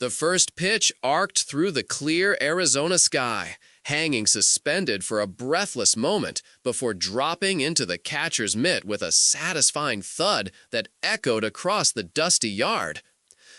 The first pitch arced through the clear Arizona sky, hanging suspended for a breathless moment before dropping into the catcher's mitt with a satisfying thud that echoed across the dusty yard.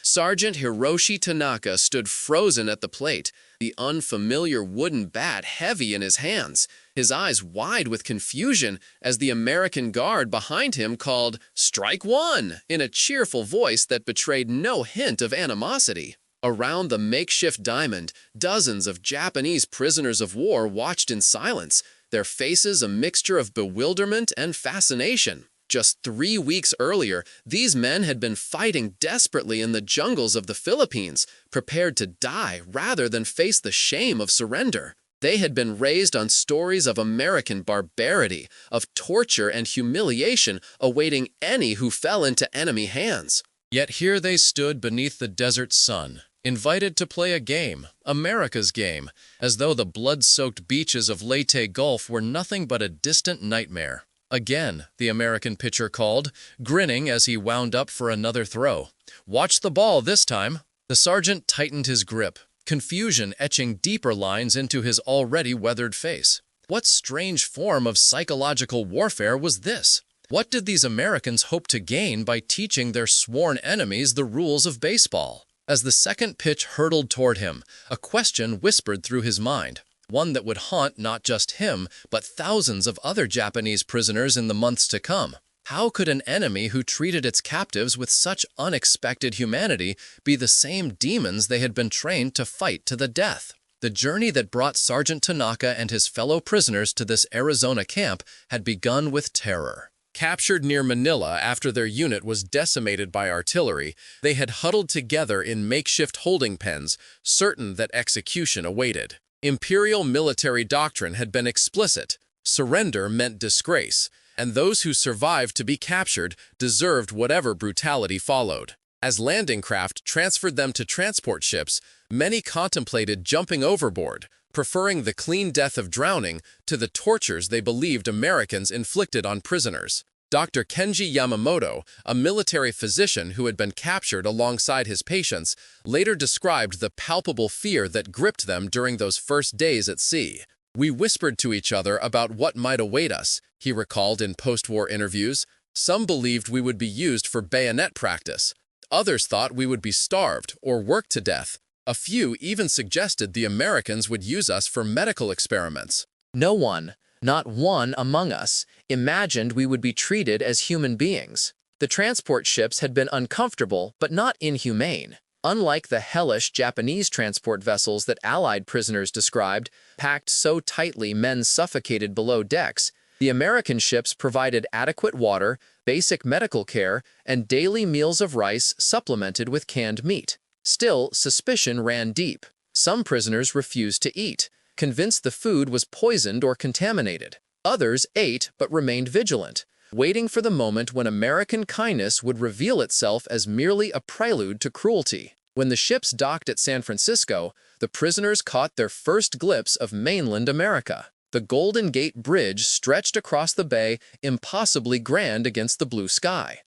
Sergeant Hiroshi Tanaka stood frozen at the plate, the unfamiliar wooden bat heavy in his hands, his eyes wide with confusion as the American guard behind him called "Strike one" in a cheerful voice that betrayed no hint of animosity. Around the makeshift diamond, dozens of Japanese prisoners of war watched in silence, their faces a mixture of bewilderment and fascination. Just 3 weeks earlier, these men had been fighting desperately in the jungles of the Philippines, prepared to die rather than face the shame of surrender. They had been raised on stories of American barbarity, of torture and humiliation awaiting any who fell into enemy hands. Yet here they stood beneath the desert sun, invited to play a game, America's game, as though the blood-soaked beaches of Leyte Gulf were nothing but a distant nightmare. Again, the American pitcher called, grinning as he wound up for another throw. "Watch the ball this time." The sergeant tightened his grip, confusion etching deeper lines into his already weathered face. What strange form of psychological warfare was this? What did these Americans hope to gain by teaching their sworn enemies the rules of baseball? As the second pitch hurtled toward him, a question whispered through his mind. One that would haunt not just him, but thousands of other Japanese prisoners in the months to come. How could an enemy who treated its captives with such unexpected humanity be the same demons they had been trained to fight to the death? The journey that brought Sergeant Tanaka and his fellow prisoners to this Arizona camp had begun with terror. Captured near Manila after their unit was decimated by artillery, they had huddled together in makeshift holding pens, certain that execution awaited. Imperial military doctrine had been explicit. Surrender meant disgrace, and those who survived to be captured deserved whatever brutality followed. As landing craft transferred them to transport ships, many contemplated jumping overboard, preferring the clean death of drowning to the tortures they believed Americans inflicted on prisoners. Dr. Kenji Yamamoto, a military physician who had been captured alongside his patients, later described the palpable fear that gripped them during those first days at sea. "We whispered to each other about what might await us," he recalled in post-war interviews. "Some believed we would be used for bayonet practice. Others thought we would be starved or worked to death. A few even suggested the Americans would use us for medical experiments." No one, not one among us, imagined we would be treated as human beings. The transport ships had been uncomfortable, but not inhumane. Unlike the hellish Japanese transport vessels that Allied prisoners described, packed so tightly men suffocated below decks, the American ships provided adequate water, basic medical care, and daily meals of rice supplemented with canned meat. Still, suspicion ran deep. Some prisoners refused to eat, convinced the food was poisoned or contaminated. Others ate but remained vigilant, waiting for the moment when American kindness would reveal itself as merely a prelude to cruelty. When the ships docked at San Francisco, the prisoners caught their first glimpse of mainland America. The Golden Gate Bridge stretched across the bay, impossibly grand against the blue sky.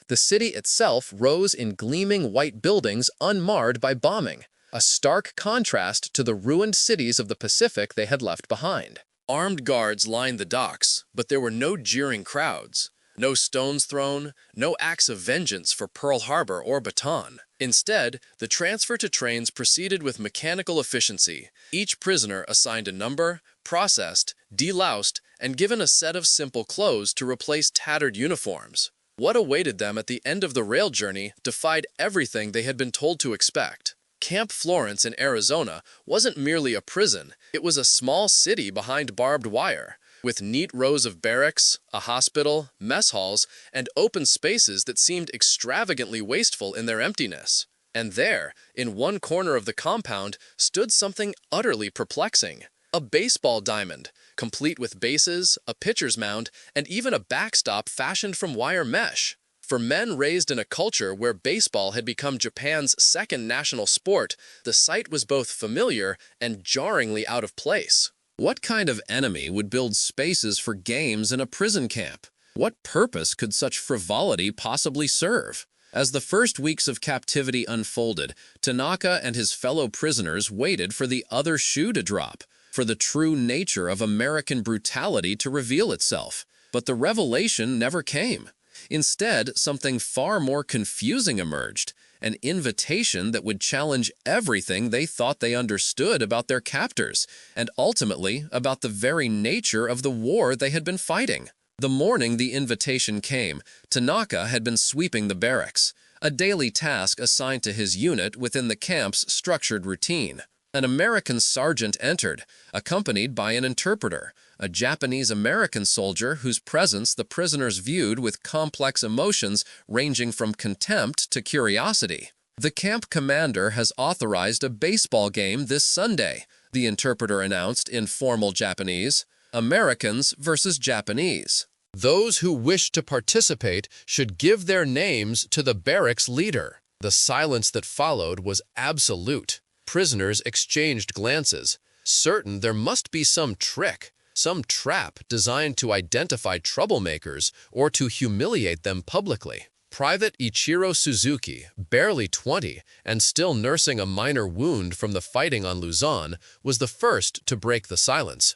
The city itself rose in gleaming white buildings unmarred by bombing, a stark contrast to the ruined cities of the Pacific they had left behind. Armed guards lined the docks, but there were no jeering crowds. No stones thrown, no acts of vengeance for Pearl Harbor or Bataan. Instead, the transfer to trains proceeded with mechanical efficiency. Each prisoner assigned a number, processed, deloused, and given a set of simple clothes to replace tattered uniforms. What awaited them at the end of the rail journey defied everything they had been told to expect. Camp Florence in Arizona wasn't merely a prison, it was a small city behind barbed wire, with neat rows of barracks, a hospital, mess halls, and open spaces that seemed extravagantly wasteful in their emptiness. And there, in one corner of the compound, stood something utterly perplexing. A baseball diamond, complete with bases, a pitcher's mound, and even a backstop fashioned from wire mesh. For men raised in a culture where baseball had become Japan's second national sport, the sight was both familiar and jarringly out of place. What kind of enemy would build spaces for games in a prison camp? What purpose could such frivolity possibly serve? As the first weeks of captivity unfolded, Tanaka and his fellow prisoners waited for the other shoe to drop, for the true nature of American brutality to reveal itself. But the revelation never came. Instead, something far more confusing emerged, an invitation that would challenge everything they thought they understood about their captors, and ultimately about the very nature of the war they had been fighting. The morning the invitation came, Tanaka had been sweeping the barracks, a daily task assigned to his unit within the camp's structured routine. An American sergeant entered, accompanied by an interpreter, a Japanese-American soldier whose presence the prisoners viewed with complex emotions ranging from contempt to curiosity. "The camp commander has authorized a baseball game this Sunday," the interpreter announced in formal Japanese. "Americans versus Japanese. Those who wish to participate should give their names to the barracks leader." The silence that followed was absolute. Prisoners exchanged glances, certain there must be some trick, some trap designed to identify troublemakers or to humiliate them publicly. Private Ichiro Suzuki, barely 20 and still nursing a minor wound from the fighting on Luzon, was the first to break the silence.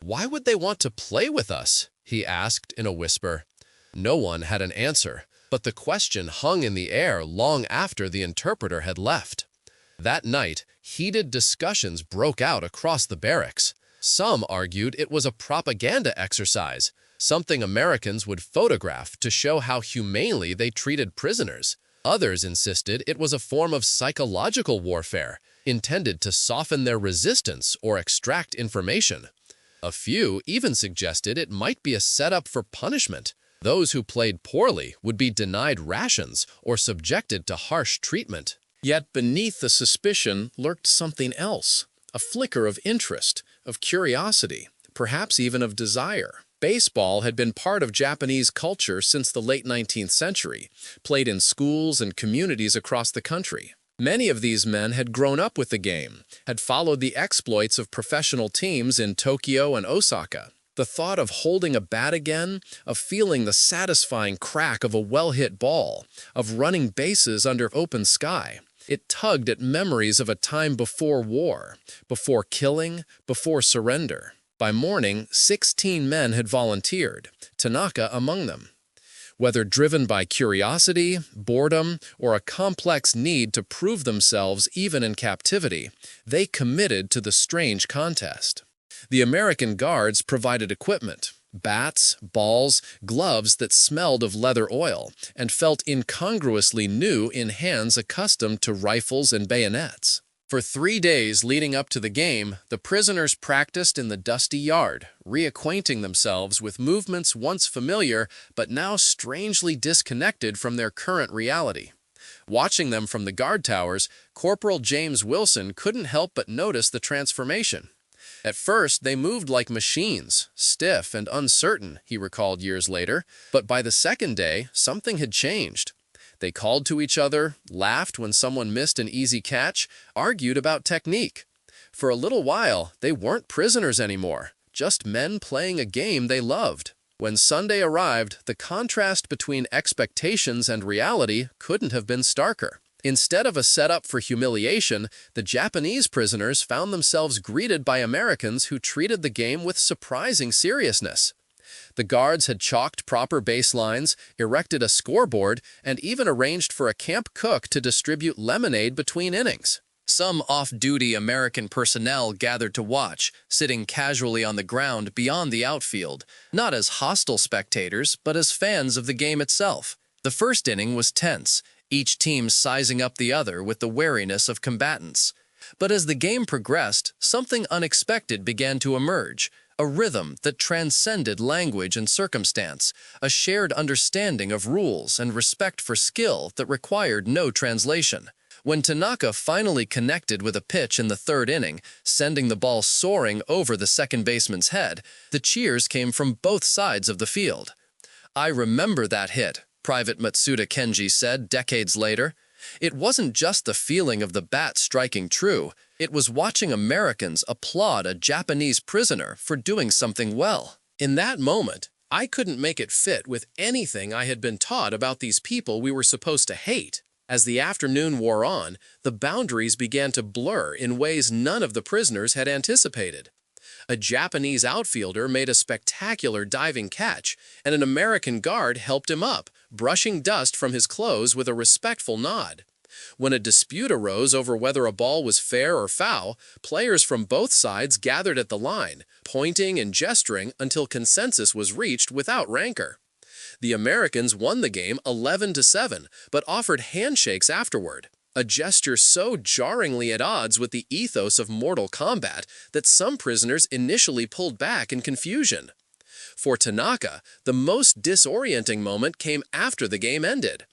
"Why would they want to play with us?" he asked in a whisper. No one had an answer, but the question hung in the air long after the interpreter had left. That night, heated discussions broke out across the barracks. Some argued it was a propaganda exercise, something Americans would photograph to show how humanely they treated prisoners. Others insisted it was a form of psychological warfare, intended to soften their resistance or extract information. A few even suggested it might be a setup for punishment. Those who played poorly would be denied rations or subjected to harsh treatment. Yet beneath the suspicion lurked something else, a flicker of interest, of curiosity, perhaps even of desire. Baseball had been part of Japanese culture since the late 19th century, played in schools and communities across the country. Many of these men had grown up with the game, had followed the exploits of professional teams in Tokyo and Osaka. The thought of holding a bat again, of feeling the satisfying crack of a well-hit ball, of running bases under open sky, it tugged at memories of a time before war, before killing, before surrender. By morning, 16 men had volunteered, Tanaka among them. Whether driven by curiosity, boredom, or a complex need to prove themselves even in captivity, they committed to the strange contest. The American guards provided equipment, bats, balls, gloves that smelled of leather oil and felt incongruously new in hands accustomed to rifles and bayonets. For 3 days leading up to the game, the prisoners practiced in the dusty yard, reacquainting themselves with movements once familiar but now strangely disconnected from their current reality. Watching them from the guard towers, Corporal James Wilson couldn't help but notice the transformation. At first, they moved like machines, stiff and uncertain, he recalled years later, but by the second day, something had changed. They called to each other, laughed when someone missed an easy catch, argued about technique. For a little while, they weren't prisoners anymore, just men playing a game they loved. When Sunday arrived, the contrast between expectations and reality couldn't have been starker. Instead of a setup for humiliation, the Japanese prisoners found themselves greeted by Americans who treated the game with surprising seriousness. The guards had chalked proper baselines, erected a scoreboard, and even arranged for a camp cook to distribute lemonade between innings. Some off-duty American personnel gathered to watch, sitting casually on the ground beyond the outfield, not as hostile spectators, but as fans of the game itself. The first inning was tense, each team sizing up the other with the wariness of combatants. But as the game progressed, something unexpected began to emerge, a rhythm that transcended language and circumstance, a shared understanding of rules and respect for skill that required no translation. When Tanaka finally connected with a pitch in the third inning, sending the ball soaring over the second baseman's head, the cheers came from both sides of the field. "I remember that hit," Private Matsuda Kenji said decades later. "It wasn't just the feeling of the bat striking true, it was watching Americans applaud a Japanese prisoner for doing something well." In that moment, I couldn't make it fit with anything I had been taught about these people we were supposed to hate. As the afternoon wore on, the boundaries began to blur in ways none of the prisoners had anticipated. A Japanese outfielder made a spectacular diving catch, and an American guard helped him up, brushing dust from his clothes with a respectful nod. When a dispute arose over whether a ball was fair or foul, players from both sides gathered at the line, pointing and gesturing until consensus was reached without rancor. The Americans won the game 11-7, but offered handshakes afterward, a gesture so jarringly at odds with the ethos of Mortal Kombat that some prisoners initially pulled back in confusion. For Tanaka, the most disorienting moment came after the game ended.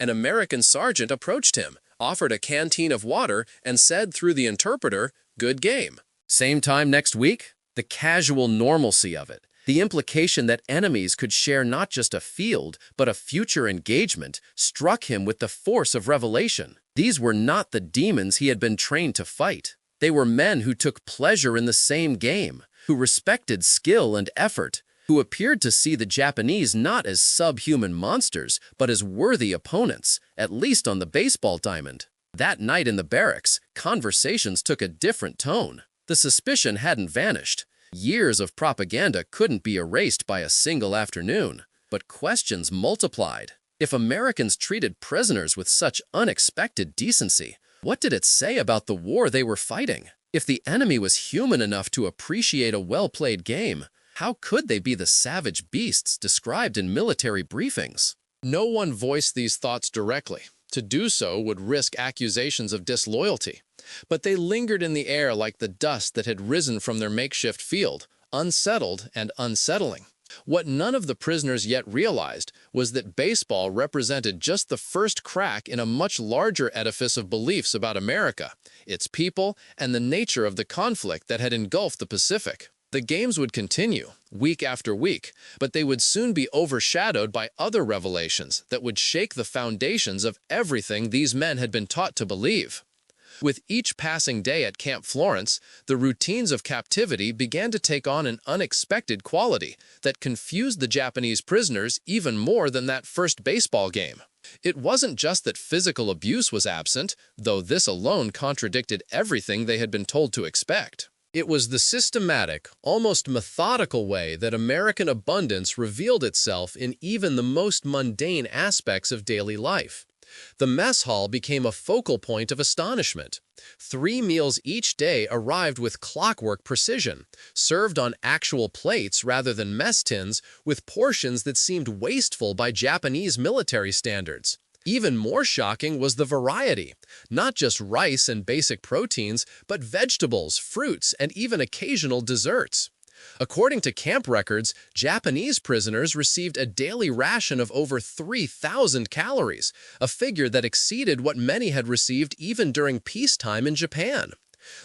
An American sergeant approached him, offered a canteen of water, and said through the interpreter, "Good game." Same time next week? The casual normalcy of it, the implication that enemies could share not just a field, but a future engagement, struck him with the force of revelation. These were not the demons he had been trained to fight. They were men who took pleasure in the same game, who respected skill and effort, who appeared to see the Japanese not as subhuman monsters, but as worthy opponents, at least on the baseball diamond. That night in the barracks, conversations took a different tone. The suspicion hadn't vanished. Years of propaganda couldn't be erased by a single afternoon, but questions multiplied. If Americans treated prisoners with such unexpected decency, what did it say about the war they were fighting? If the enemy was human enough to appreciate a well-played game, how could they be the savage beasts described in military briefings? No one voiced these thoughts directly. To do so would risk accusations of disloyalty. But they lingered in the air like the dust that had risen from their makeshift field, unsettled and unsettling. What none of the prisoners yet realized was that baseball represented just the first crack in a much larger edifice of beliefs about America, its people, and the nature of the conflict that had engulfed the Pacific. The games would continue, week after week, but they would soon be overshadowed by other revelations that would shake the foundations of everything these men had been taught to believe. With each passing day at Camp Florence, the routines of captivity began to take on an unexpected quality that confused the Japanese prisoners even more than that first baseball game. It wasn't just that physical abuse was absent, though this alone contradicted everything they had been told to expect. It was the systematic, almost methodical way that American abundance revealed itself in even the most mundane aspects of daily life. The mess hall became a focal point of astonishment. 3 meals each day arrived with clockwork precision, served on actual plates rather than mess tins, with portions that seemed wasteful by Japanese military standards. Even more shocking was the variety. Not just rice and basic proteins, but vegetables, fruits, and even occasional desserts. According to camp records, Japanese prisoners received a daily ration of over 3,000 calories, a figure that exceeded what many had received even during peacetime in Japan.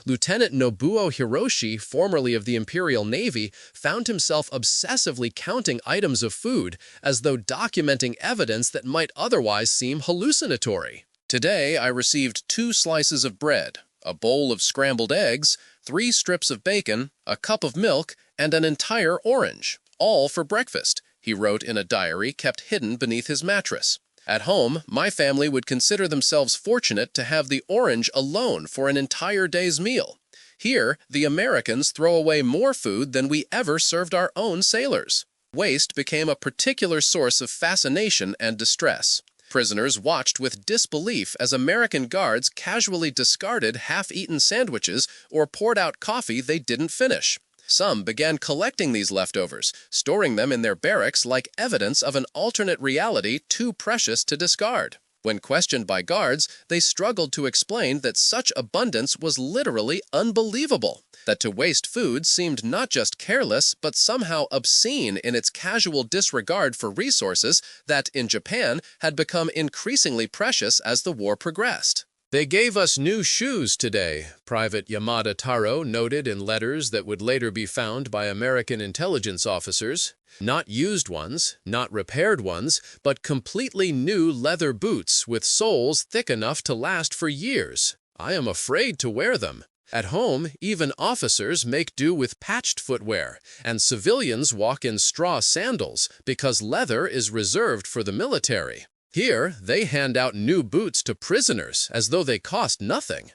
Lieutenant Nobuo Hiroshi, formerly of the Imperial Navy, found himself obsessively counting items of food as though documenting evidence that might otherwise seem hallucinatory. Today, I received 2 slices of bread, a bowl of scrambled eggs, 3 strips of bacon, a cup of milk, and an entire orange, all for breakfast, he wrote in a diary kept hidden beneath his mattress. At home, my family would consider themselves fortunate to have the orange alone for an entire day's meal. Here, the Americans throw away more food than we ever served our own sailors. Waste became a particular source of fascination and distress. Prisoners watched with disbelief as American guards casually discarded half-eaten sandwiches or poured out coffee they didn't finish. Some began collecting these leftovers, storing them in their barracks like evidence of an alternate reality too precious to discard. When questioned by guards, they struggled to explain that such abundance was literally unbelievable, that to waste food seemed not just careless but somehow obscene in its casual disregard for resources that, in Japan, had become increasingly precious as the war progressed. "They gave us new shoes today," Private Yamada Taro noted in letters that would later be found by American intelligence officers. Not used ones, not repaired ones, but completely new leather boots with soles thick enough to last for years. I am afraid to wear them. At home, even officers make do with patched footwear, and civilians walk in straw sandals because leather is reserved for the military. Here, they hand out new boots to prisoners as though they cost nothing.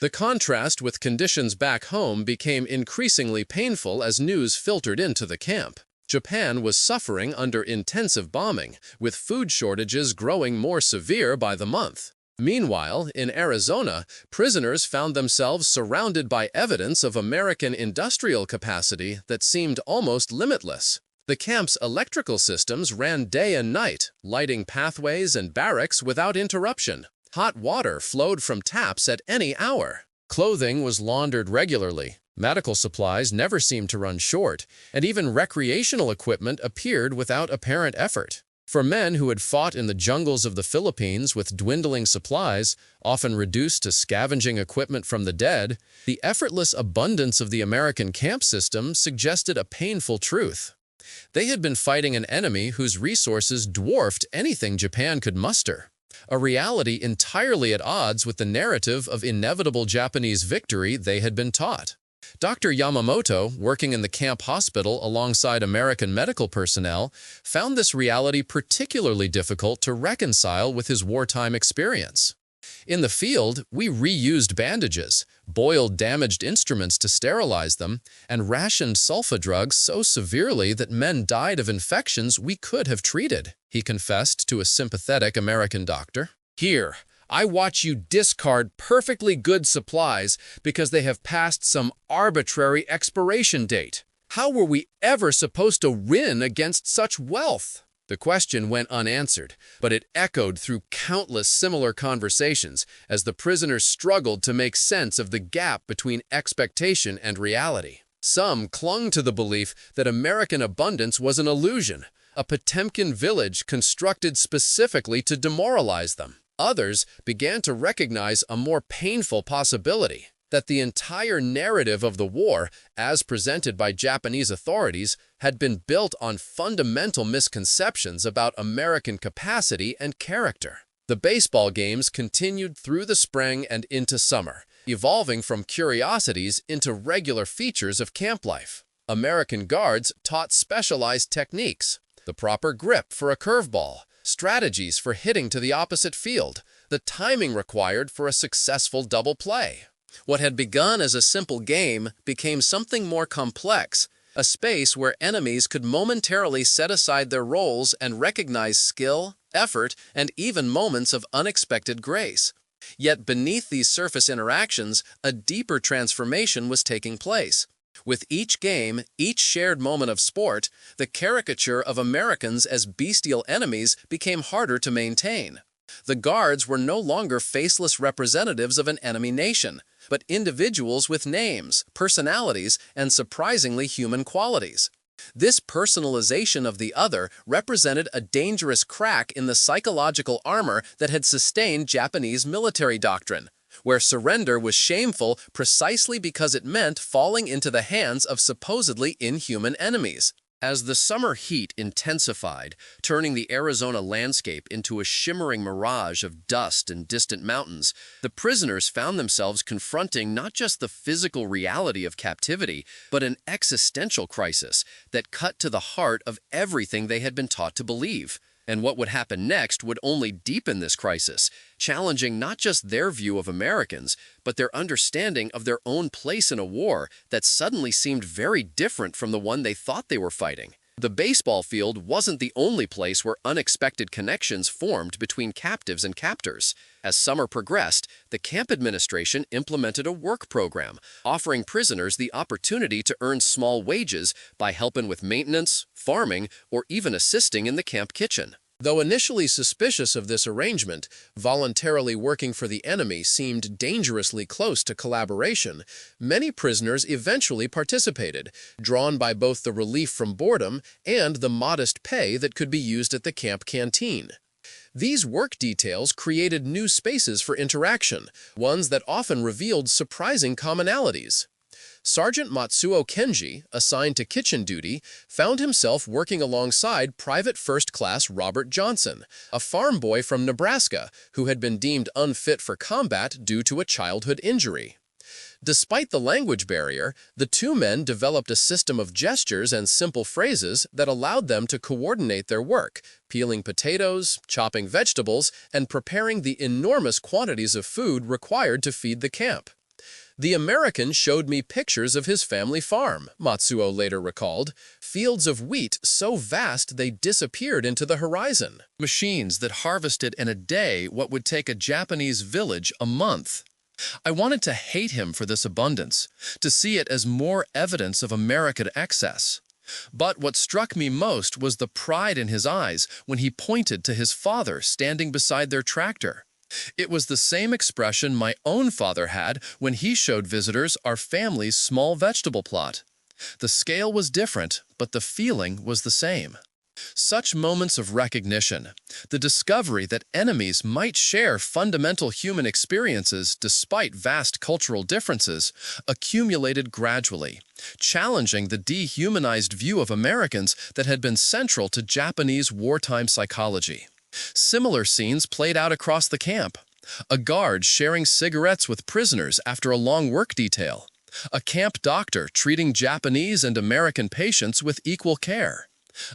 The contrast with conditions back home became increasingly painful as news filtered into the camp. Japan was suffering under intensive bombing, with food shortages growing more severe by the month. Meanwhile, in Arizona, prisoners found themselves surrounded by evidence of American industrial capacity that seemed almost limitless. The camp's electrical systems ran day and night, lighting pathways and barracks without interruption. Hot water flowed from taps at any hour. Clothing was laundered regularly. Medical supplies never seemed to run short, and even recreational equipment appeared without apparent effort. For men who had fought in the jungles of the Philippines with dwindling supplies, often reduced to scavenging equipment from the dead, the effortless abundance of the American camp system suggested a painful truth. They had been fighting an enemy whose resources dwarfed anything Japan could muster, a reality entirely at odds with the narrative of inevitable Japanese victory they had been taught. Dr. Yamamoto, working in the camp hospital alongside American medical personnel, found this reality particularly difficult to reconcile with his wartime experience. In the field, we reused bandages, boiled damaged instruments to sterilize them, and rationed sulfa drugs so severely that men died of infections we could have treated, he confessed to a sympathetic American doctor. Here, I watch you discard perfectly good supplies because they have passed some arbitrary expiration date. How were we ever supposed to win against such wealth? The question went unanswered, but it echoed through countless similar conversations as the prisoners struggled to make sense of the gap between expectation and reality. Some clung to the belief that American abundance was an illusion, a Potemkin village constructed specifically to demoralize them. Others began to recognize a more painful possibility, that the entire narrative of the war, as presented by Japanese authorities, had been built on fundamental misconceptions about American capacity and character. The baseball games continued through the spring and into summer, evolving from curiosities into regular features of camp life. American guards taught specialized techniques, the proper grip for a curveball, strategies for hitting to the opposite field, the timing required for a successful double play. What had begun as a simple game became something more complex, a space where enemies could momentarily set aside their roles and recognize skill, effort, and even moments of unexpected grace. Yet beneath these surface interactions, a deeper transformation was taking place. With each game, each shared moment of sport, the caricature of Americans as bestial enemies became harder to maintain. The guards were no longer faceless representatives of an enemy nation, but individuals with names, personalities, and surprisingly human qualities. This personalization of the other represented a dangerous crack in the psychological armor that had sustained Japanese military doctrine, where surrender was shameful precisely because it meant falling into the hands of supposedly inhuman enemies. As the summer heat intensified, turning the Arizona landscape into a shimmering mirage of dust and distant mountains, the prisoners found themselves confronting not just the physical reality of captivity, but an existential crisis that cut to the heart of everything they had been taught to believe. And what would happen next would only deepen this crisis, challenging not just their view of Americans, but their understanding of their own place in a war that suddenly seemed very different from the one they thought they were fighting. The baseball field wasn't the only place where unexpected connections formed between captives and captors. As summer progressed, the camp administration implemented a work program, offering prisoners the opportunity to earn small wages by helping with maintenance, farming, or even assisting in the camp kitchen. Though initially suspicious of this arrangement, voluntarily working for the enemy seemed dangerously close to collaboration, many prisoners eventually participated, drawn by both the relief from boredom and the modest pay that could be used at the camp canteen. These work details created new spaces for interaction, ones that often revealed surprising commonalities. Sergeant Matsuo Kenji, assigned to kitchen duty, found himself working alongside Private First Class Robert Johnson, a farm boy from Nebraska who had been deemed unfit for combat due to a childhood injury. Despite the language barrier, the two men developed a system of gestures and simple phrases that allowed them to coordinate their work, peeling potatoes, chopping vegetables, and preparing the enormous quantities of food required to feed the camp. The American showed me pictures of his family farm, Matsuo later recalled, fields of wheat so vast they disappeared into the horizon. Machines that harvested in a day what would take a Japanese village a month. I wanted to hate him for this abundance, to see it as more evidence of American excess. But what struck me most was the pride in his eyes when he pointed to his father standing beside their tractor. It was the same expression my own father had when he showed visitors our family's small vegetable plot. The scale was different, but the feeling was the same. Such moments of recognition, the discovery that enemies might share fundamental human experiences despite vast cultural differences, accumulated gradually, challenging the dehumanized view of Americans that had been central to Japanese wartime psychology. Similar scenes played out across the camp. A guard sharing cigarettes with prisoners after a long work detail. A camp doctor treating Japanese and American patients with equal care.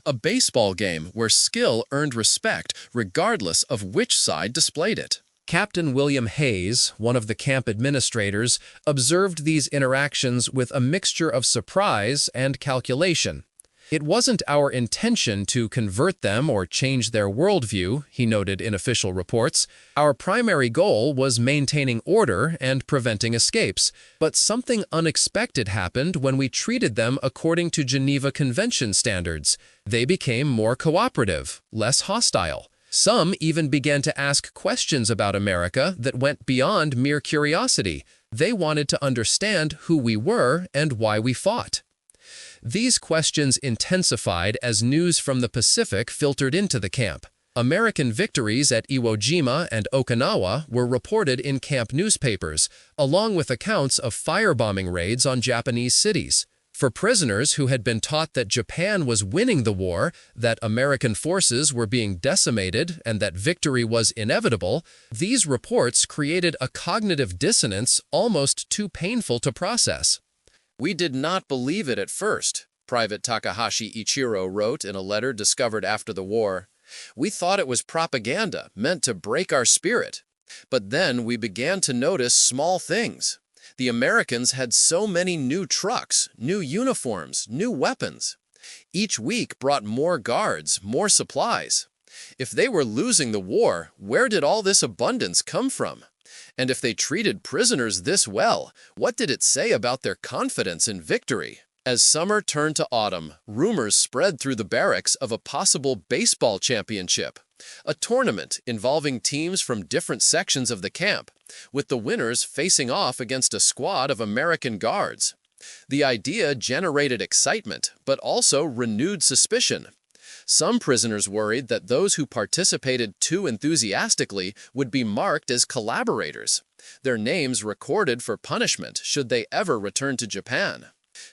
A baseball game where skill earned respect regardless of which side displayed it. Captain William Hayes, one of the camp administrators, observed these interactions with a mixture of surprise and calculation. It wasn't our intention to convert them or change their worldview, he noted in official reports. Our primary goal was maintaining order and preventing escapes. But something unexpected happened when we treated them according to Geneva Convention standards. They became more cooperative, less hostile. Some even began to ask questions about America that went beyond mere curiosity. They wanted to understand who we were and why we fought. These questions intensified as news from the Pacific filtered into the camp. American victories at Iwo Jima and Okinawa were reported in camp newspapers, along with accounts of firebombing raids on Japanese cities. For prisoners who had been taught that Japan was winning the war, that American forces were being decimated, and that victory was inevitable, these reports created a cognitive dissonance almost too painful to process. "We did not believe it at first," Private Takahashi Ichiro wrote in a letter discovered after the war. "We thought it was propaganda meant to break our spirit. But then we began to notice small things. The Americans had so many new trucks, new uniforms, new weapons. Each week brought more guards, more supplies. If they were losing the war, where did all this abundance come from? And if they treated prisoners this well, what did it say about their confidence in victory?" As summer turned to autumn, rumors spread through the barracks of a possible baseball championship, a tournament involving teams from different sections of the camp, with the winners facing off against a squad of American guards. The idea generated excitement, but also renewed suspicion. Some prisoners worried that those who participated too enthusiastically would be marked as collaborators, their names recorded for punishment should they ever return to Japan.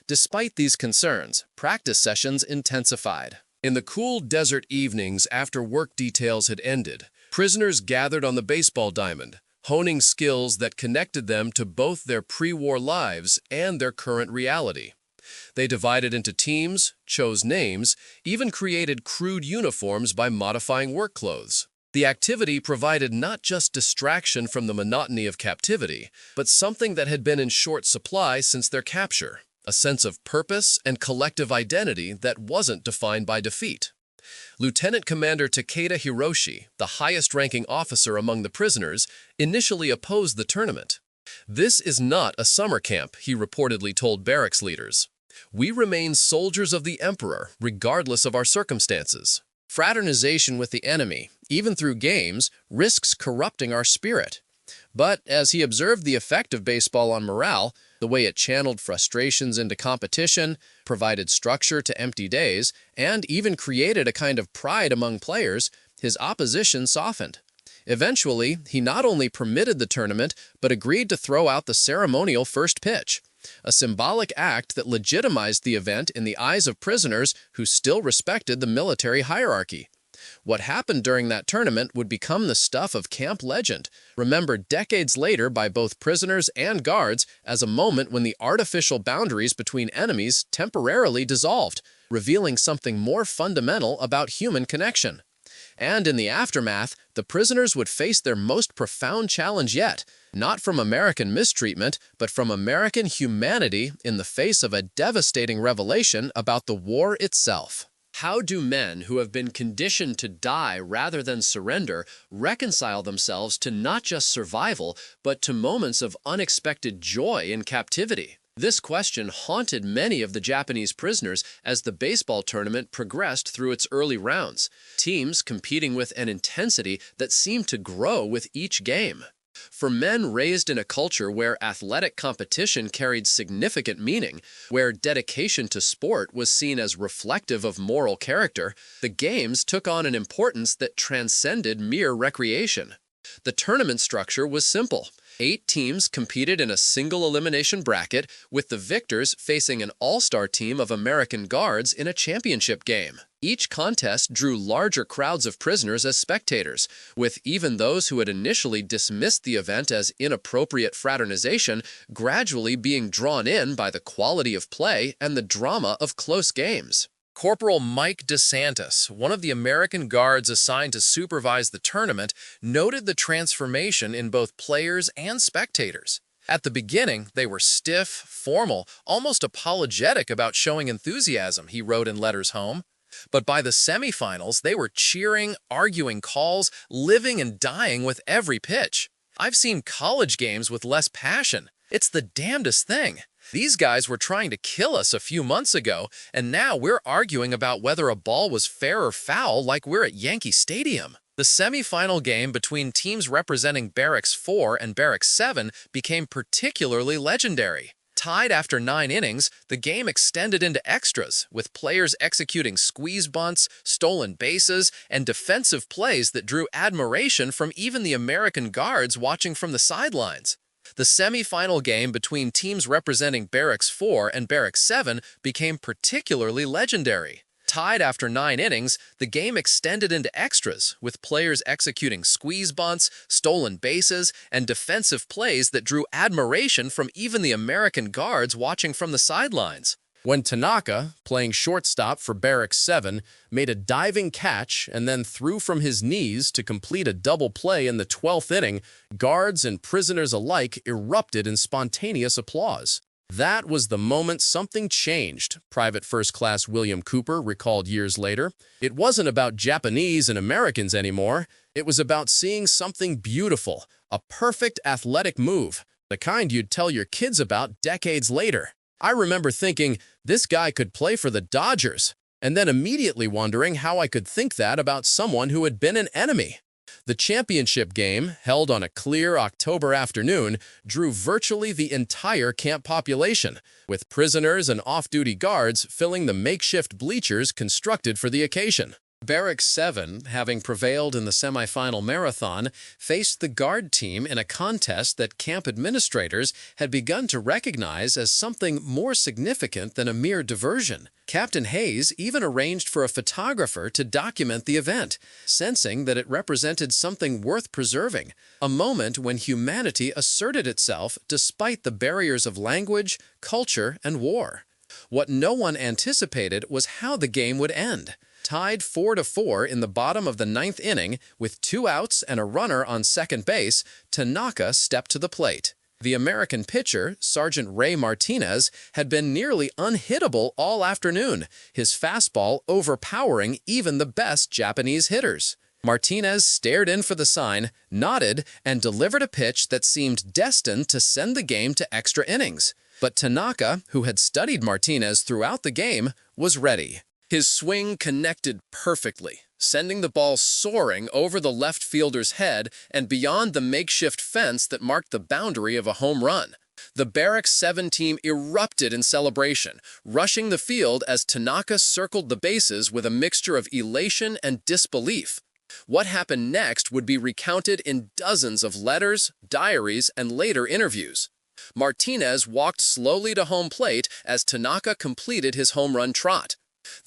Despite these concerns, practice sessions intensified. In the cool desert evenings after work details had ended, prisoners gathered on the baseball diamond, honing skills that connected them to both their pre-war lives and their current reality. They divided into teams, chose names, even created crude uniforms by modifying work clothes. The activity provided not just distraction from the monotony of captivity, but something that had been in short supply since their capture, a sense of purpose and collective identity that wasn't defined by defeat. Lieutenant Commander Takeda Hiroshi, the highest-ranking officer among the prisoners, initially opposed the tournament. "This is not a summer camp," he reportedly told barracks leaders. "We remain soldiers of the Emperor, regardless of our circumstances. Fraternization with the enemy, even through games, risks corrupting our spirit." But as he observed the effect of baseball on morale, the way it channeled frustrations into competition, provided structure to empty days, and even created a kind of pride among players, his opposition softened. Eventually, he not only permitted the tournament, but agreed to throw out the ceremonial first pitch, a symbolic act that legitimized the event in the eyes of prisoners who still respected the military hierarchy. What happened during that tournament would become the stuff of camp legend, remembered decades later by both prisoners and guards as a moment when the artificial boundaries between enemies temporarily dissolved, revealing something more fundamental about human connection. And in the aftermath, the prisoners would face their most profound challenge yet, not from American mistreatment, but from American humanity in the face of a devastating revelation about the war itself. How do men who have been conditioned to die rather than surrender reconcile themselves to not just survival, but to moments of unexpected joy in captivity? This question haunted many of the Japanese prisoners as the baseball tournament progressed through its early rounds, teams competing with an intensity that seemed to grow with each game. For men raised in a culture where athletic competition carried significant meaning, where dedication to sport was seen as reflective of moral character, the games took on an importance that transcended mere recreation. The tournament structure was simple. 8 teams competed in a single elimination bracket, with the victors facing an all-star team of American guards in a championship game. Each contest drew larger crowds of prisoners as spectators, with even those who had initially dismissed the event as inappropriate fraternization gradually being drawn in by the quality of play and the drama of close games. Corporal Mike DeSantis, one of the American guards assigned to supervise the tournament, noted the transformation in both players and spectators. At the beginning, they were stiff, formal, almost apologetic about showing enthusiasm, he wrote in letters home. But by the semifinals, they were cheering, arguing calls, living and dying with every pitch. I've seen college games with less passion. It's the damnedest thing. These guys were trying to kill us a few months ago, and now we're arguing about whether a ball was fair or foul like we're at Yankee Stadium. The semifinal game between teams representing Barracks 4 and Barracks 7 became particularly legendary. Tied after 9 innings, the game extended into extras, with players executing squeeze bunts, stolen bases, and defensive plays that drew admiration from even the American guards watching from the sidelines. The semi-final game between teams representing Barracks 4 and Barracks 7 became particularly legendary. Tied after 9 innings, the game extended into extras, with players executing squeeze bunts, stolen bases, and defensive plays that drew admiration from even the American guards watching from the sidelines. When Tanaka, playing shortstop for Barracks 7, made a diving catch and then threw from his knees to complete a double play in the 12th inning, guards and prisoners alike erupted in spontaneous applause. That was the moment something changed, Private First Class William Cooper recalled years later. It wasn't about Japanese and Americans anymore. It was about seeing something beautiful, a perfect athletic move, the kind you'd tell your kids about decades later. I remember thinking, this guy could play for the Dodgers, and then immediately wondering how I could think that about someone who had been an enemy. The championship game, held on a clear October afternoon, drew virtually the entire camp population, with prisoners and off-duty guards filling the makeshift bleachers constructed for the occasion. Barracks 7, having prevailed in the semifinal marathon, faced the guard team in a contest that camp administrators had begun to recognize as something more significant than a mere diversion. Captain Hayes even arranged for a photographer to document the event, sensing that it represented something worth preserving, a moment when humanity asserted itself despite the barriers of language, culture, and war. What no one anticipated was how the game would end. Tied 4-4 in the bottom of the 9th inning, with 2 outs and a runner on second base, Tanaka stepped to the plate. The American pitcher, Sergeant Ray Martinez, had been nearly unhittable all afternoon, his fastball overpowering even the best Japanese hitters. Martinez stared in for the sign, nodded, and delivered a pitch that seemed destined to send the game to extra innings. But Tanaka, who had studied Martinez throughout the game, was ready. His swing connected perfectly, sending the ball soaring over the left fielder's head and beyond the makeshift fence that marked the boundary of a home run. The Barracks 7 team erupted in celebration, rushing the field as Tanaka circled the bases with a mixture of elation and disbelief. What happened next would be recounted in dozens of letters, diaries, and later interviews. Martinez walked slowly to home plate as Tanaka completed his home run trot.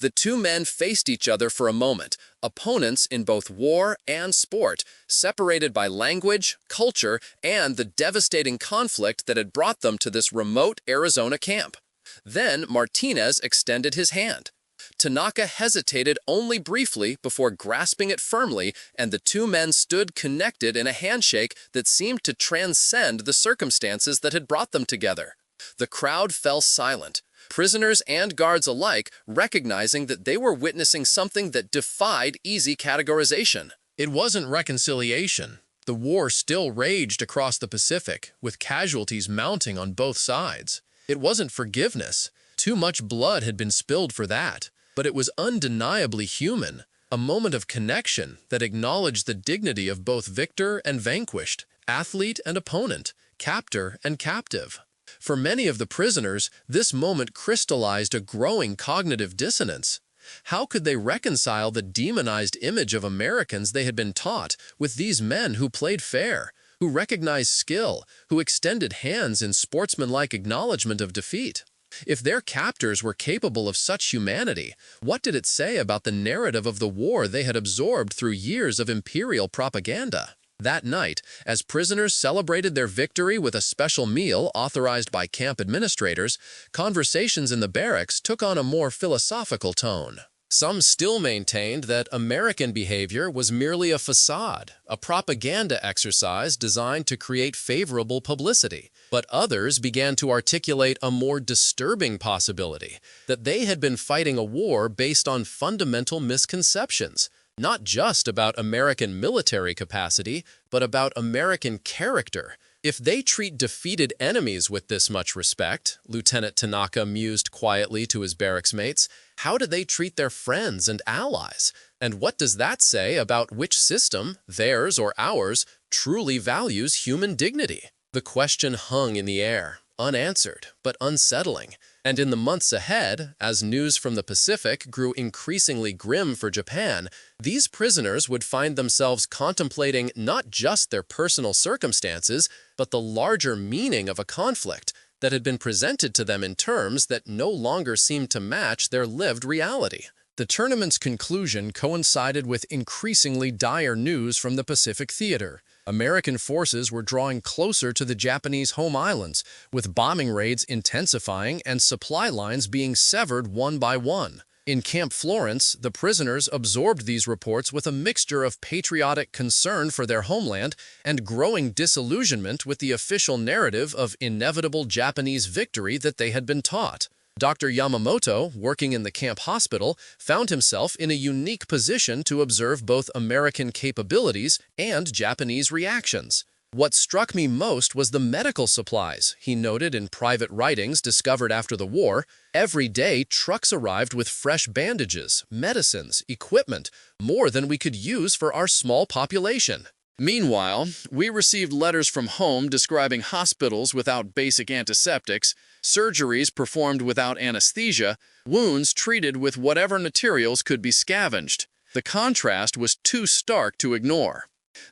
The two men faced each other for a moment, opponents in both war and sport, separated by language, culture, and the devastating conflict that had brought them to this remote Arizona camp. Then Martinez extended his hand. Tanaka hesitated only briefly before grasping it firmly, and the two men stood connected in a handshake that seemed to transcend the circumstances that had brought them together. The crowd fell silent, prisoners and guards alike recognizing that they were witnessing something that defied easy categorization. It wasn't reconciliation. The war still raged across the Pacific, with casualties mounting on both sides. It wasn't forgiveness. Too much blood had been spilled for that. But it was undeniably human, a moment of connection that acknowledged the dignity of both victor and vanquished, athlete and opponent, captor and captive. For many of the prisoners, this moment crystallized a growing cognitive dissonance. How could they reconcile the demonized image of Americans they had been taught with these men who played fair, who recognized skill, who extended hands in sportsmanlike acknowledgement of defeat? If their captors were capable of such humanity, what did it say about the narrative of the war they had absorbed through years of imperial propaganda? That night, as prisoners celebrated their victory with a special meal authorized by camp administrators, conversations in the barracks took on a more philosophical tone. Some still maintained that American behavior was merely a facade, a propaganda exercise designed to create favorable publicity. But others began to articulate a more disturbing possibility, that they had been fighting a war based on fundamental misconceptions, not just about American military capacity, but about American character. If they treat defeated enemies with this much respect, Lieutenant Tanaka mused quietly to his barracks mates, how do they treat their friends and allies? And what does that say about which system, theirs or ours, truly values human dignity? The question hung in the air, unanswered, but unsettling. And in the months ahead, as news from the Pacific grew increasingly grim for Japan, these prisoners would find themselves contemplating not just their personal circumstances, but the larger meaning of a conflict that had been presented to them in terms that no longer seemed to match their lived reality. The tournament's conclusion coincided with increasingly dire news from the Pacific theater. American forces were drawing closer to the Japanese home islands, with bombing raids intensifying and supply lines being severed one by one. In Camp Florence, the prisoners absorbed these reports with a mixture of patriotic concern for their homeland and growing disillusionment with the official narrative of inevitable Japanese victory that they had been taught. Dr. Yamamoto, working in the camp hospital, found himself in a unique position to observe both American capabilities and Japanese reactions. What struck me most was the medical supplies, he noted in private writings discovered after the war. Every day, trucks arrived with fresh bandages, medicines, equipment, more than we could use for our small population. Meanwhile, we received letters from home describing hospitals without basic antiseptics, surgeries performed without anesthesia, wounds treated with whatever materials could be scavenged. The contrast was too stark to ignore.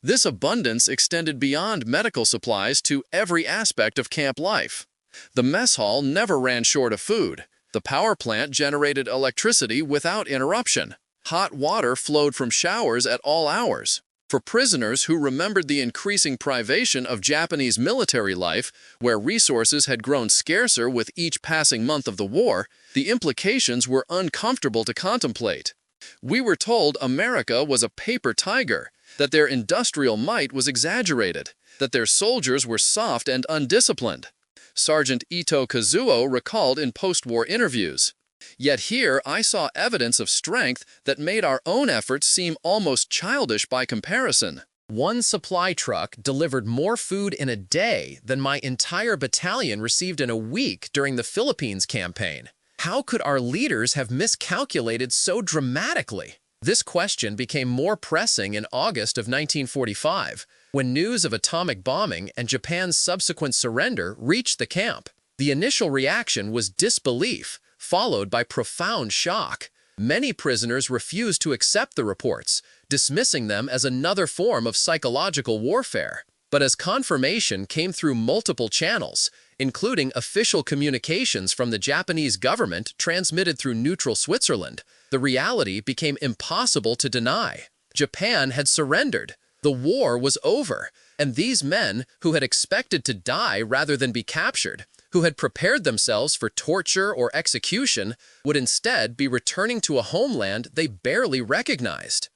This abundance extended beyond medical supplies to every aspect of camp life. The mess hall never ran short of food. The power plant generated electricity without interruption. Hot water flowed from showers at all hours. For prisoners who remembered the increasing privation of Japanese military life, where resources had grown scarcer with each passing month of the war, the implications were uncomfortable to contemplate. We were told America was a paper tiger, that their industrial might was exaggerated, that their soldiers were soft and undisciplined. Sergeant Ito Kazuo recalled in post-war interviews. Yet here I saw evidence of strength that made our own efforts seem almost childish by comparison. One supply truck delivered more food in a day than my entire battalion received in a week during the Philippines campaign. How could our leaders have miscalculated so dramatically? This question became more pressing in August of 1945, when news of atomic bombing and Japan's subsequent surrender reached the camp. The initial reaction was disbelief, followed by profound shock. Many prisoners refused to accept the reports, dismissing them as another form of psychological warfare. But as confirmation came through multiple channels, including official communications from the Japanese government transmitted through neutral Switzerland. The reality became impossible to deny. Japan had surrendered. The war was over, and these men, who had expected to die rather than be captured, who had prepared themselves for torture or execution, would instead be returning to a homeland they barely recognized.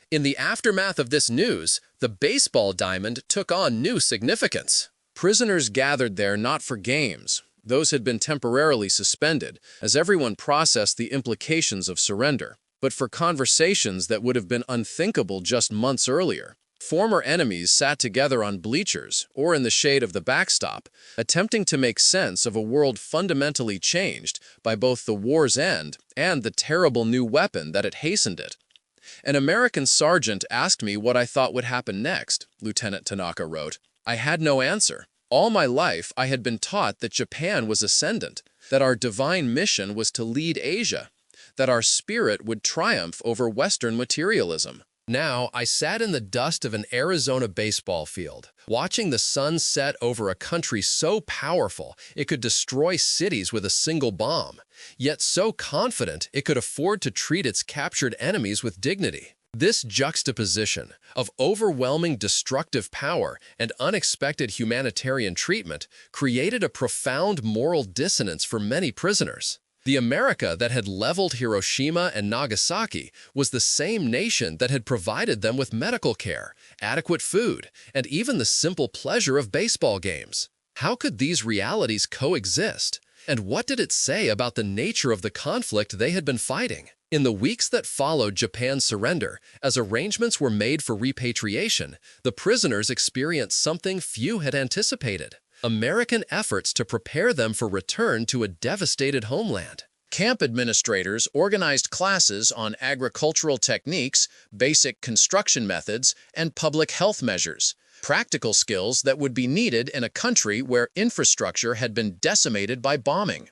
In the aftermath of this news, the baseball diamond took on new significance. Prisoners gathered there not for games. Those had been temporarily suspended, as everyone processed the implications of surrender, but for conversations that would have been unthinkable just months earlier. Former enemies sat together on bleachers or in the shade of the backstop, attempting to make sense of a world fundamentally changed by both the war's end and the terrible new weapon that had hastened it. An American sergeant asked me what I thought would happen next, Lieutenant Tanaka wrote. I had no answer. All my life I had been taught that Japan was ascendant, that our divine mission was to lead Asia, that our spirit would triumph over Western materialism. Now, I sat in the dust of an Arizona baseball field, watching the sun set over a country so powerful it could destroy cities with a single bomb, yet so confident it could afford to treat its captured enemies with dignity. This juxtaposition of overwhelming destructive power and unexpected humanitarian treatment created a profound moral dissonance for many prisoners. The America that had leveled Hiroshima and Nagasaki was the same nation that had provided them with medical care, adequate food, and even the simple pleasure of baseball games. How could these realities coexist? And what did it say about the nature of the conflict they had been fighting? In the weeks that followed Japan's surrender, as arrangements were made for repatriation, the prisoners experienced something few had anticipated: American efforts to prepare them for return to a devastated homeland. Camp administrators organized classes on agricultural techniques, basic construction methods, and public health measures, practical skills that would be needed in a country where infrastructure had been decimated by bombing.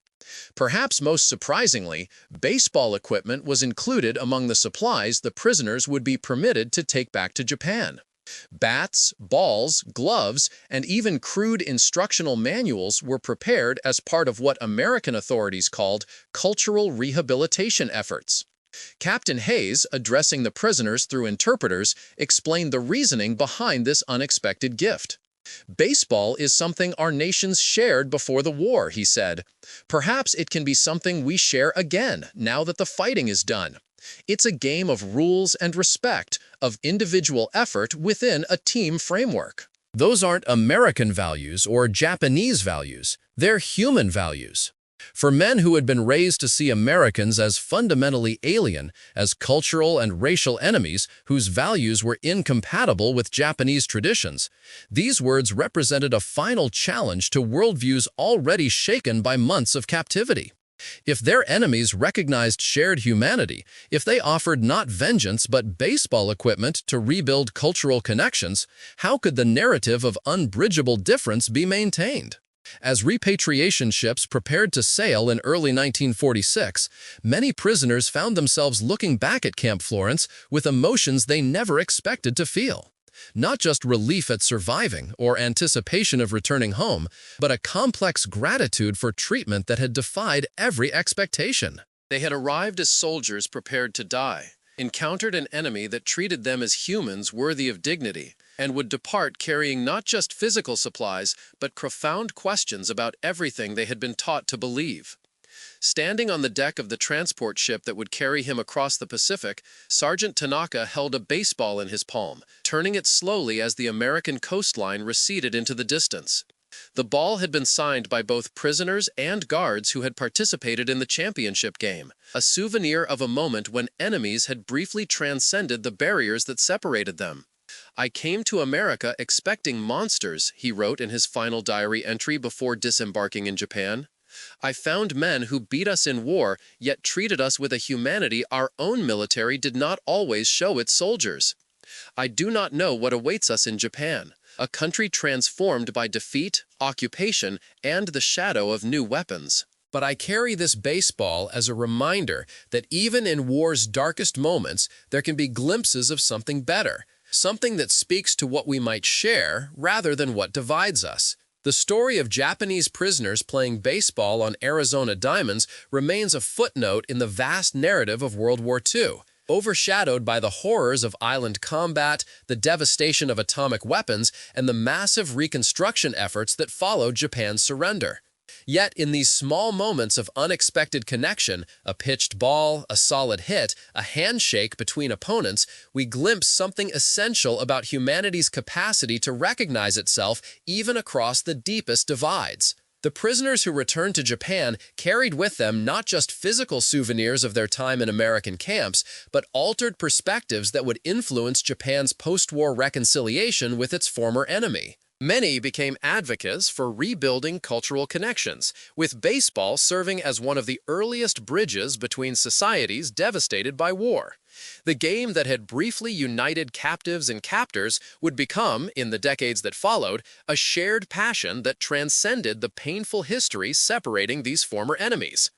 Perhaps most surprisingly, baseball equipment was included among the supplies the prisoners would be permitted to take back to Japan. Bats, balls, gloves, and even crude instructional manuals were prepared as part of what American authorities called cultural rehabilitation efforts. Captain Hayes, addressing the prisoners through interpreters, explained the reasoning behind this unexpected gift. Baseball is something our nations shared before the war, he said. Perhaps it can be something we share again now that the fighting is done. It's a game of rules and respect, of individual effort within a team framework. Those aren't American values or Japanese values. They're human values. For men who had been raised to see Americans as fundamentally alien, as cultural and racial enemies whose values were incompatible with Japanese traditions, these words represented a final challenge to worldviews already shaken by months of captivity. If their enemies recognized shared humanity, if they offered not vengeance but baseball equipment to rebuild cultural connections, how could the narrative of unbridgeable difference be maintained? As repatriation ships prepared to sail in early 1946, many prisoners found themselves looking back at Camp Florence with emotions they never expected to feel. Not just relief at surviving or anticipation of returning home, but a complex gratitude for treatment that had defied every expectation. They had arrived as soldiers prepared to die, encountered an enemy that treated them as humans worthy of dignity, and would depart carrying not just physical supplies, but profound questions about everything they had been taught to believe. Standing on the deck of the transport ship that would carry him across the Pacific, Sergeant Tanaka held a baseball in his palm, turning it slowly as the American coastline receded into the distance. The ball had been signed by both prisoners and guards who had participated in the championship game, a souvenir of a moment when enemies had briefly transcended the barriers that separated them. I came to America expecting monsters, he wrote in his final diary entry before disembarking in Japan. I found men who beat us in war, yet treated us with a humanity our own military did not always show its soldiers. I do not know what awaits us in Japan, a country transformed by defeat, occupation, and the shadow of new weapons. But I carry this baseball as a reminder that even in war's darkest moments, there can be glimpses of something better, something that speaks to what we might share rather than what divides us. The story of Japanese prisoners playing baseball on Arizona diamonds remains a footnote in the vast narrative of World War II, overshadowed by the horrors of island combat, the devastation of atomic weapons, and the massive reconstruction efforts that followed Japan's surrender. Yet, in these small moments of unexpected connection, a pitched ball, a solid hit, a handshake between opponents, we glimpse something essential about humanity's capacity to recognize itself even across the deepest divides. The prisoners who returned to Japan carried with them not just physical souvenirs of their time in American camps, but altered perspectives that would influence Japan's post-war reconciliation with its former enemy. Many became advocates for rebuilding cultural connections, with baseball serving as one of the earliest bridges between societies devastated by war. The game that had briefly united captives and captors would become, in the decades that followed, a shared passion that transcended the painful history separating these former enemies.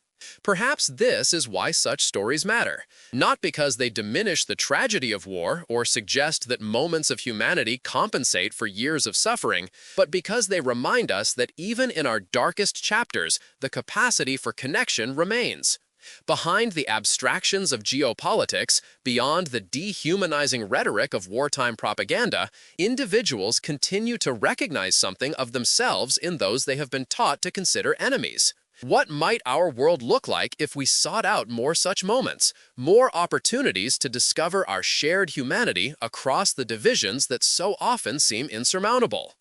Perhaps this is why such stories matter, not because they diminish the tragedy of war or suggest that moments of humanity compensate for years of suffering, but because they remind us that even in our darkest chapters, the capacity for connection remains. Behind the abstractions of geopolitics, beyond the dehumanizing rhetoric of wartime propaganda, individuals continue to recognize something of themselves in those they have been taught to consider enemies. What might our world look like if we sought out more such moments, more opportunities to discover our shared humanity across the divisions that so often seem insurmountable?